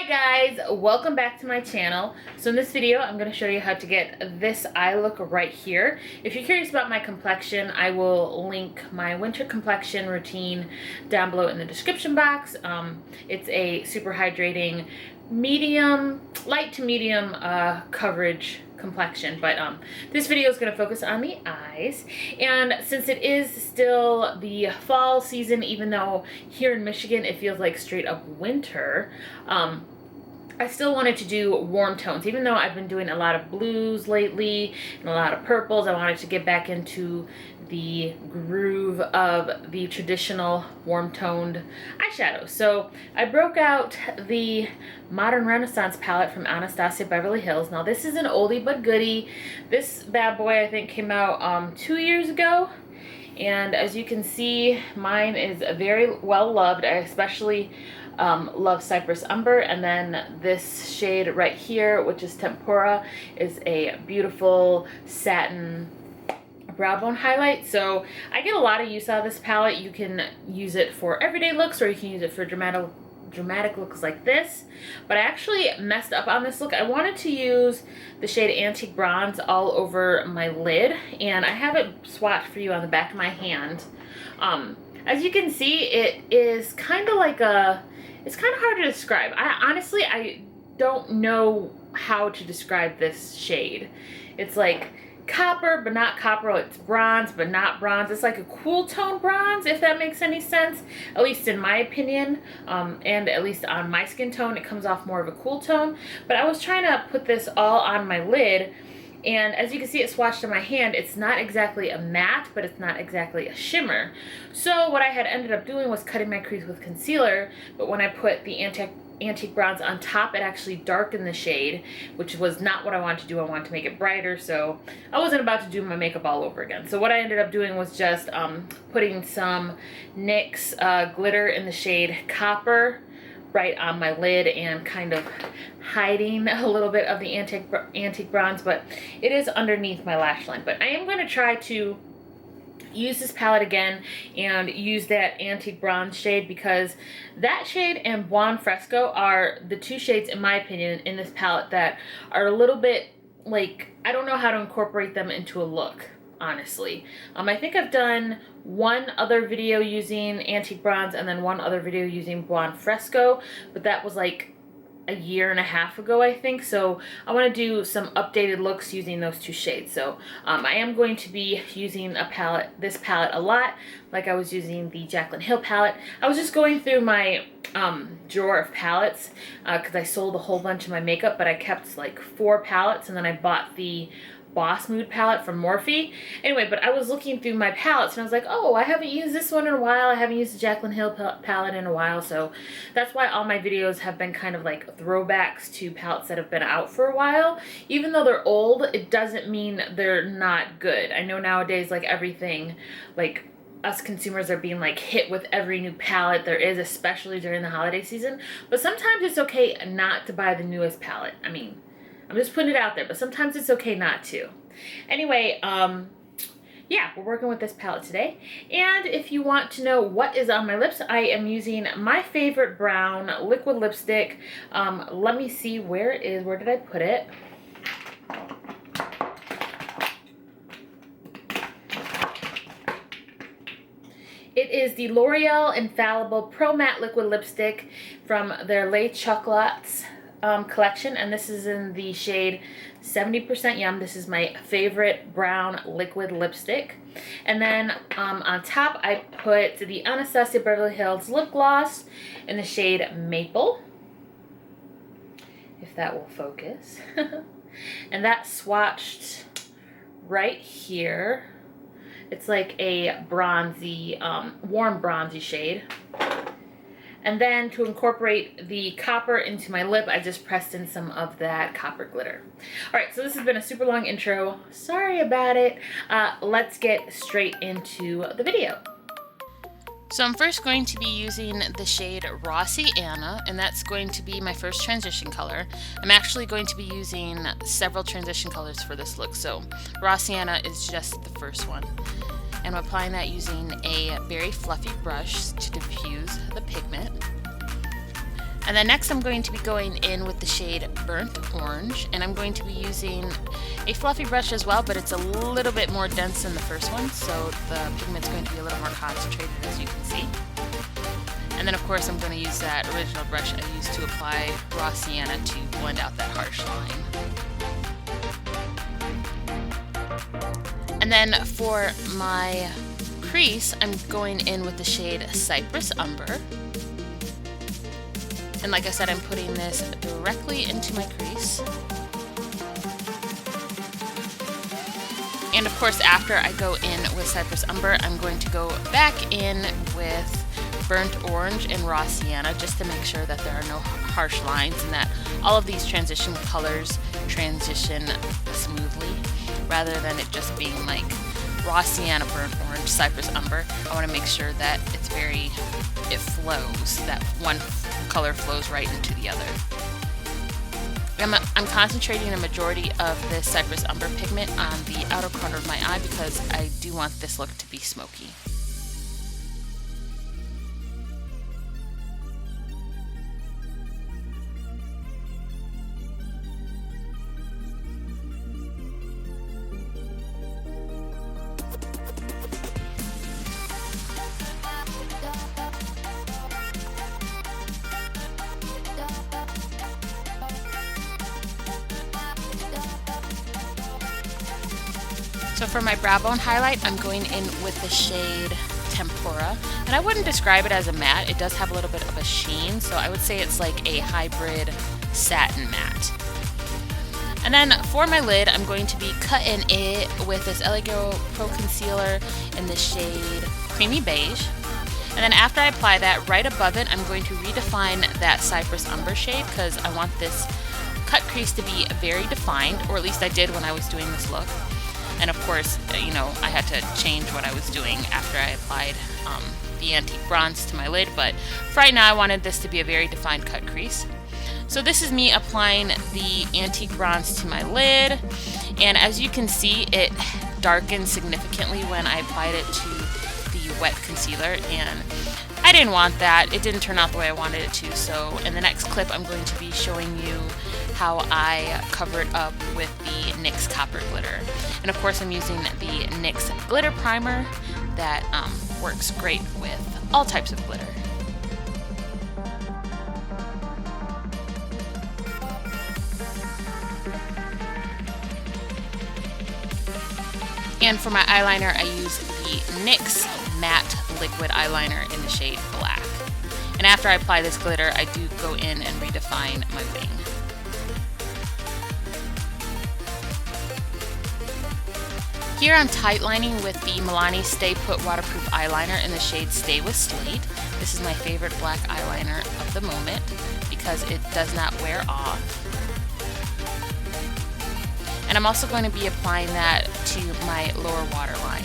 guys, welcome back to my channel. So in this video I'm going to show you how to get this eye look right here. If you're curious about my complexion, I will link my winter complexion routine down below in the description box. It's a super hydrating medium, light to medium coverage complexion, but this video is going to focus on the eyes. And since it is still the fall season, even though here in Michigan it feels like straight up winter, I still wanted to do warm tones. Even though I've been doing a lot of blues lately and a lot of purples, I wanted to get back into the groove of the traditional warm toned eyeshadow. So I broke out the Modern Renaissance palette from Anastasia Beverly Hills. Now this is an oldie but goodie. This bad boy I think came out 2 years ago. And as you can see, mine is very well loved. I especially love Cypress Umber, and then this shade right here, which is Tempura, is a beautiful satin brow bone highlight. So I get a lot of use out of this palette. You can use it for everyday looks, or you can use it for dramatic looks like this. But I actually messed up on this look. I wanted to use the shade Antique Bronze all over my lid, and I have it swatched for you on the back of my hand. As you can see, it is kind of like it's kind of hard to describe. I don't know how to describe this shade. It's like copper but not copper. It's bronze but not bronze. It's like a cool tone bronze, if that makes any sense, at least in my opinion, and at least on my skin tone it comes off more of a cool tone. But I was trying to put this all on my lid, and as you can see, it swatched in my hand. It's not exactly a matte, but it's not exactly a shimmer. So what I had ended up doing was cutting my crease with concealer, but when I put the Antique Bronze on top, it actually darkened the shade, which was not what I wanted to do. I wanted to make it brighter, so I wasn't about to do my makeup all over again. So what I ended up doing was just putting some NYX glitter in the shade Copper right on my lid and kind of hiding a little bit of the Antique Bronze, but it is underneath my lash line. But I am going to try to use this palette again and use that Antique Bronze shade, because that shade and Buon Fresco are the two shades, in my opinion, in this palette that are a little bit like, I don't know how to incorporate them into a look, honestly. I think I've done one other video using Antique Bronze and then one other video using Buon Fresco, but that was like a year and a half ago, I think. So I want to do some updated looks using those two shades. So I am going to be using this palette a lot, like I was using the Jaclyn Hill palette. I was just going through my drawer of palettes because I sold a whole bunch of my makeup, but I kept like 4 palettes, and then I bought the Boss Mood palette from Morphe. Anyway, but I was looking through my palettes and I was like, oh, I haven't used this one in a while. I haven't used the Jaclyn Hill palette in a while. So that's why all my videos have been kind of like throwbacks to palettes that have been out for a while. Even though they're old, it doesn't mean they're not good. I know nowadays, like everything, like us consumers are being like hit with every new palette there is, especially during the holiday season. But sometimes it's okay not to buy the newest palette. I mean, I'm just putting it out there, but sometimes it's okay not to. Anyway, yeah, we're working with this palette today. And if you want to know what is on my lips, I am using my favorite brown liquid lipstick. Let me see where it is. Where did I put it? It is the L'Oreal Infallible Pro Matte Liquid Lipstick from their Les Chocolates collection, and this is in the shade 70% Yum. This is my favorite brown liquid lipstick. And then on top I put the Anastasia Beverly Hills lip gloss in the shade Mapel, if that will focus. And that swatched right here. It's like a bronzy, warm bronzy shade. And then to incorporate the copper into my lip, I just pressed in some of that copper glitter. All right, so this has been a super long intro. Sorry about it. Let's get straight into the video. So I'm first going to be using the shade Rossiana, and that's going to be my first transition color. I'm actually going to be using several transition colors for this look, so Rossiana is just the first one. And I'm applying that using a very fluffy brush to diffuse the pigment. And then next I'm going to be going in with the shade Burnt Orange, and I'm going to be using a fluffy brush as well, but it's a little bit more dense than the first one, so the pigment's going to be a little more concentrated, as you can see. And then of course I'm going to use that original brush I used to apply raw sienna to blend out that harsh line. And then for my crease, I'm going in with the shade Cypress Umber. And like I said, I'm putting this directly into my crease. And of course, after I go in with Cypress Umber, I'm going to go back in with Burnt Orange and Raw Sienna just to make sure that there are no harsh lines and that all of these transition colors transition smoothly, rather than it just being like Raw Sienna, Burnt Orange, Cypress Umber. I want to make sure that it flows, that one color flows right into the other. I'm concentrating a majority of this Cypress Umber pigment on the outer corner of my eye because I do want this look to be smoky. So for my brow bone highlight, I'm going in with the shade Tempura, and I wouldn't describe it as a matte. It does have a little bit of a sheen, so I would say it's like a hybrid satin matte. And then for my lid, I'm going to be cutting it with this LA Girl Pro Concealer in the shade Creamy Beige. And then after I apply that, right above it, I'm going to redefine that Cypress Umber shade because I want this cut crease to be very defined, or at least I did when I was doing this look. And of course, you know, I had to change what I was doing after I applied the antique bronze to my lid, but for right now I wanted this to be a very defined cut crease. So this is me applying the antique bronze to my lid, and as you can see, it darkened significantly when I applied it to the wet concealer, and I didn't want that. It didn't turn out the way I wanted it to, so in the next clip I'm going to be showing you how I cover it up with the NYX Copper Glitter. And of course I'm using the NYX Glitter Primer that works great with all types of glitter. And for my eyeliner, I use the NYX Matte Liquid Eyeliner in the shade Black. And after I apply this glitter, I do go in and redefine my wing. Here I'm tight lining with the Milani Stay Put Waterproof Eyeliner in the shade Stay with Slate. This is my favorite black eyeliner of the moment because it does not wear off. And I'm also going to be applying that to my lower waterline.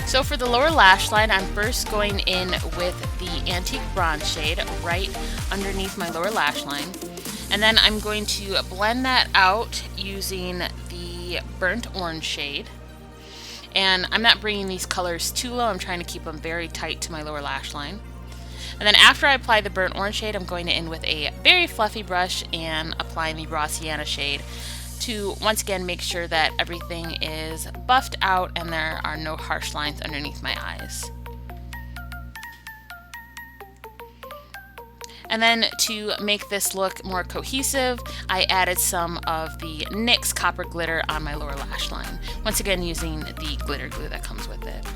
So for the lower lash line, I'm first going in with the Antique Bronze shade right underneath my lower lash line. And then I'm going to blend that out using the Burnt Orange shade. And I'm not bringing these colors too low, I'm trying to keep them very tight to my lower lash line. And then after I apply the Burnt Orange shade, I'm going to in with a very fluffy brush and applying the Raw Sienna shade to once again make sure that everything is buffed out and there are no harsh lines underneath my eyes. And then to make this look more cohesive, I added some of the NYX Copper Glitter on my lower lash line, once again using the glitter glue that comes with it.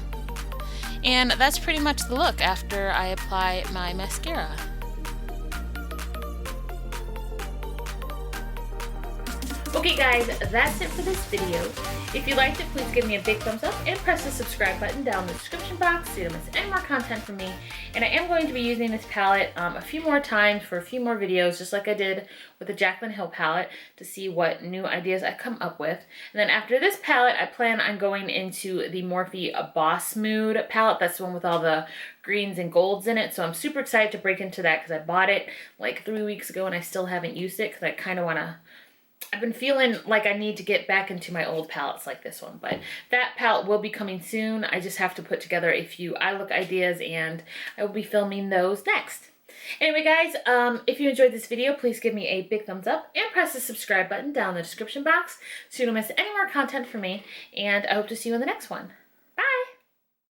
And that's pretty much the look after I apply my mascara. Okay guys, that's it for this video. If you liked it, please give me a big thumbs up and press the subscribe button down in the description box so you don't miss any more content from me. And I am going to be using this palette a few more times for a few more videos, just like I did with the Jaclyn Hill palette, to see what new ideas I come up with. And then after this palette, I plan on going into the Morphe Boss Mood palette. That's the one with all the greens and golds in it. So I'm super excited to break into that because I bought it like 3 weeks ago and I still haven't used it because I kind of want to I've been feeling like I need to get back into my old palettes like this one, but that palette will be coming soon. I just have to put together a few eye look ideas, and I will be filming those next. Anyway, guys, if you enjoyed this video, please give me a big thumbs up and press the subscribe button down in the description box so you don't miss any more content from me, and I hope to see you in the next one.